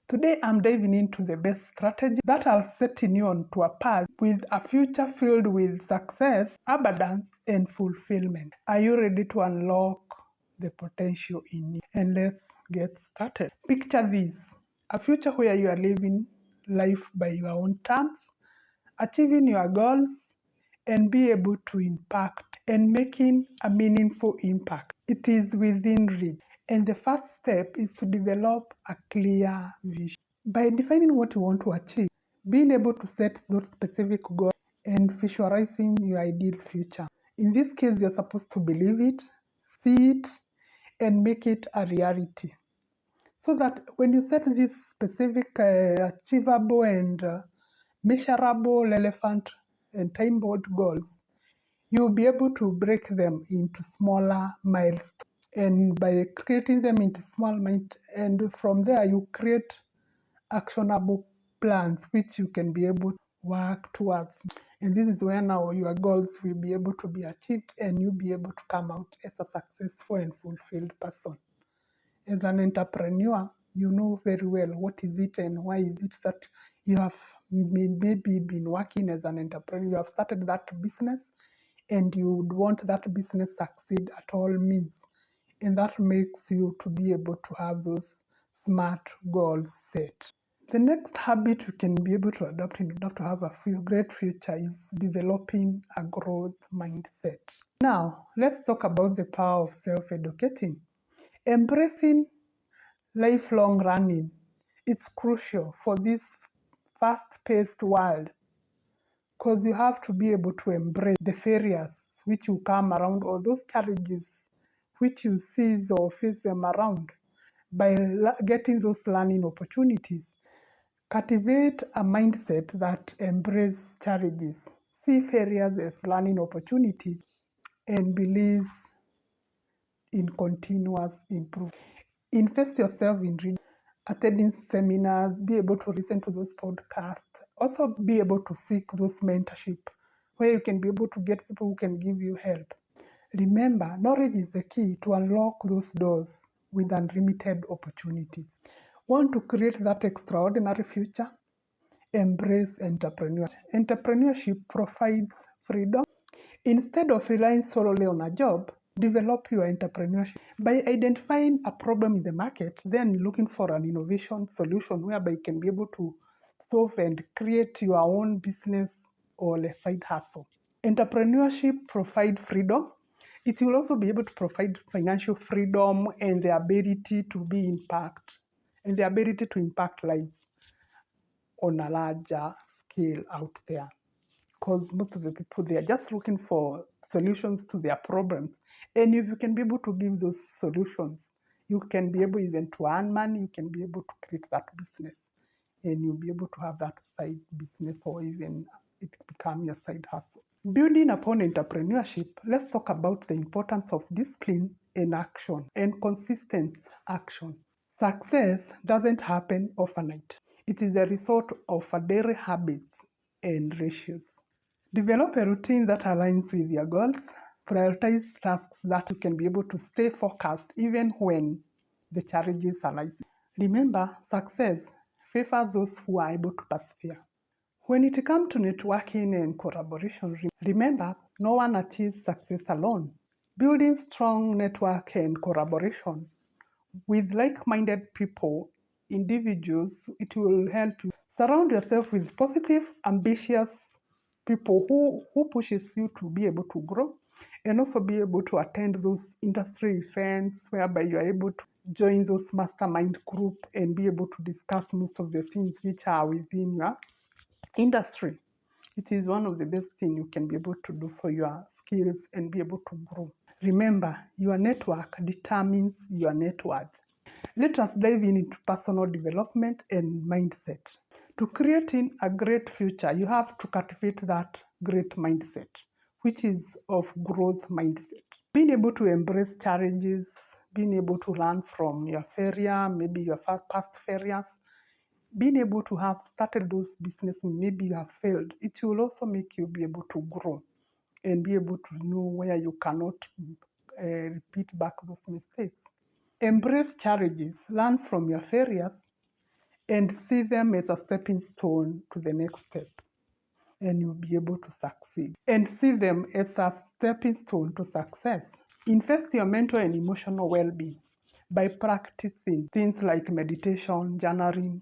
Today, I'm diving into the best strategy that are setting you onto a path with a future filled with success, abundance, and fulfillment. Are you ready to unlock the potential in you? And let's get started. Picture this: a future where you are living life by your own terms, achieving your goals, and be able to impact and making a meaningful impact. It is within reach. And the first step is to develop a clear vision. By defining what you want to achieve, being able to set those specific goals and visualizing your ideal future. In this case, you're supposed to believe it, see it, and make it a reality. So that when you set these specific, achievable, and measurable, relevant, and time-bound goals, you'll be able to break them into smaller milestones. And by creating them into small milestones, and from there you create actionable plans which you can be able to work towards. And this is where now your goals will be able to be achieved and you'll be able to come out as a successful and fulfilled person. As an entrepreneur, you know very well what is it and why is it that you have maybe been working as an entrepreneur. You have started that business and you would want that business succeed at all means. And that makes you to be able to have those smart goals set. The next habit you can be able to adopt in order to have a great future is developing a growth mindset. Now, let's talk about the power of self-educating. Embracing lifelong learning. It's crucial for this fast-paced world because you have to be able to embrace the failures which you come around or those challenges which you seize or face them around by getting those learning opportunities. Cultivate a mindset that embraces challenges, see failures as learning opportunities, and believes in continuous improvement. Invest yourself in reading, attending seminars, be able to listen to those podcasts, also be able to seek those mentorship where you can be able to get people who can give you help. Remember, knowledge is the key to unlock those doors with unlimited opportunities. Want to create that extraordinary future? Embrace entrepreneurship. Entrepreneurship provides freedom. Instead of relying solely on a job, develop your entrepreneurship by identifying a problem in the market, then looking for an innovation solution whereby you can be able to solve and create your own business or a side hustle. Entrepreneurship provides freedom. It will also be able to provide financial freedom and the ability to be impact and the ability to impact lives on a larger scale out there. Because most of the people, they are just looking for solutions to their problems. And if you can be able to give those solutions, you can be able even to earn money, you can be able to create that business. And you'll be able to have that side business or even it become your side hustle. Building upon entrepreneurship, let's talk about the importance of discipline and action and consistent action. Success doesn't happen overnight. It is the result of a daily habits and ratios. Develop a routine that aligns with your goals. Prioritize tasks that you can be able to stay focused even when the challenges arise. Remember, success favors those who are able to persevere. When it comes to networking and collaboration, remember, no one achieves success alone. Building strong network and collaboration with like-minded people, individuals, it will help you. Surround yourself with positive, ambitious people who pushes you to be able to grow and also be able to attend those industry events whereby you are able to join those mastermind group and be able to discuss most of the things which are within your industry. It is one of the best things you can be able to do for your skills and be able to grow. Remember, your network determines your net worth. Let us dive into personal development and mindset. To creating a great future, you have to cultivate that great mindset, which is of growth mindset. Being able to embrace challenges, being able to learn from your failure, maybe your past failures, being able to have started those businesses, maybe you have failed, it will also make you be able to grow and be able to know where you cannot repeat back those mistakes. Embrace challenges, learn from your failures, and see them as a stepping stone to the next step, and you'll be able to succeed. And see them as a stepping stone to success. Invest your mental and emotional well-being by practicing things like meditation, journaling,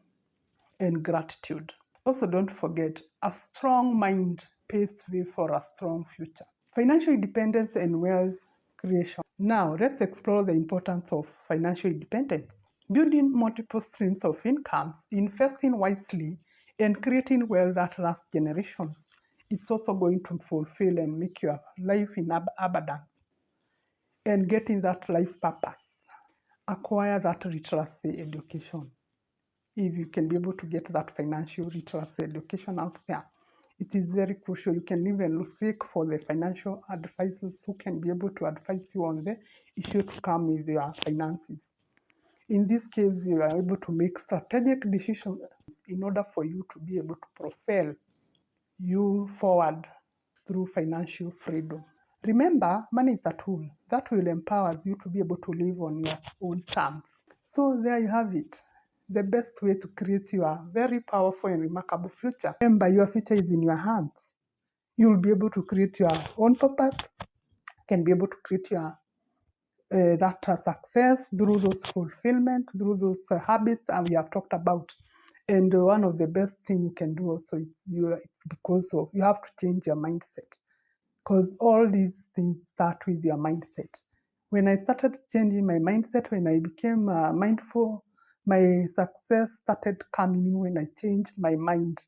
and gratitude. Also, don't forget, a strong mind paves way for a strong future. Financial independence and wealth creation. Now, let's explore the importance of financial independence. Building multiple streams of incomes, investing wisely, and creating wealth that lasts generations. It's also going to fulfill and make your life in abundance and getting that life purpose. Acquire that literacy education. If you can be able to get that financial literacy education out there, it is very crucial. You can even seek for the financial advisors who can be able to advise you on the issue to come with your finances. In this case, you are able to make strategic decisions in order for you to be able to propel you forward through financial freedom. Remember, money is a tool that will empower you to be able to live on your own terms. So there you have it. The best way to create your very powerful and remarkable future. Remember, your future is in your hands. You'll be able to create your own purpose, can be able to create your success through those fulfillment, through those habits that we have talked about. And one of the best things you can do also it's because of you have to change your mindset, because all these things start with your mindset. When I started changing my mindset, when I became mindful, my success started coming in when I changed my mind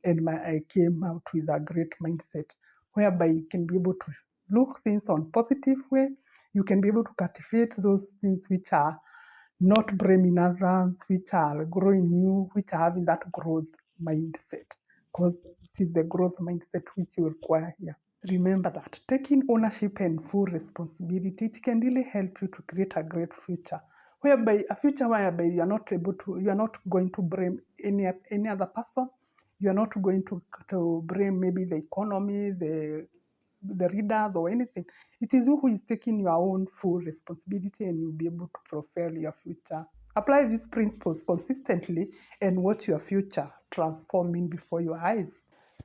and I came out with a great mindset, whereby you can be able to look things on positive way. You can be able to cultivate those things which are not blaming others, which are growing you, which are having that growth mindset, because it is the growth mindset which you require here. Remember that taking ownership and full responsibility, it can really help you to create a great future, whereby you are not going to blame any other person. You are not going to blame maybe the economy, the readers or anything. It is you who is taking your own full responsibility, and you'll be able to propel your future. Apply these principles consistently and watch your future transforming before your eyes.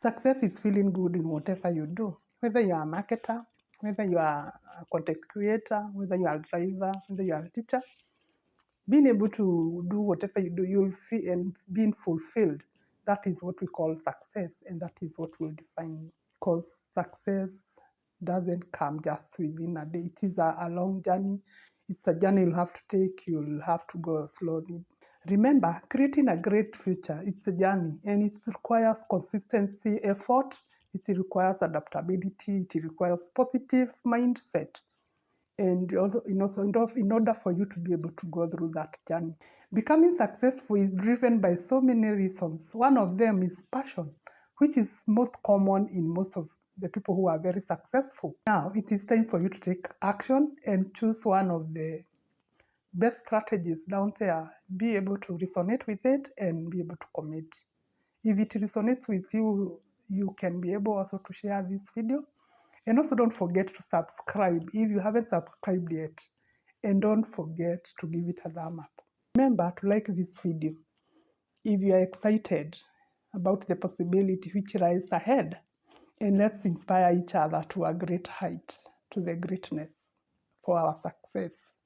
Success is feeling good in whatever you do, whether you are a marketer, whether you are a content creator, whether you are a driver, whether you are a teacher. Being able to do whatever you do, you'll feel and being fulfilled. That is what we call success, and that is what will define you. Because success doesn't come just within a day. It is a long journey. It's a journey you'll have to take. You'll have to go slowly. Remember, creating a great future, it's a journey, and it requires consistency, effort, it requires adaptability, it requires positive mindset. And also, in order for you to be able to go through that journey. Becoming successful is driven by so many reasons. One of them is passion, which is most common in most of the people who are very successful. Now, it is time for you to take action and choose one of the best strategies down there. Be able to resonate with it and be able to commit. If it resonates with you, you can be able also to share this video. And also don't forget to subscribe if you haven't subscribed yet. And don't forget to give it a thumb up. Remember to like this video if you are excited about the possibility which lies ahead. And let's inspire each other to a great height, to the greatness for our success.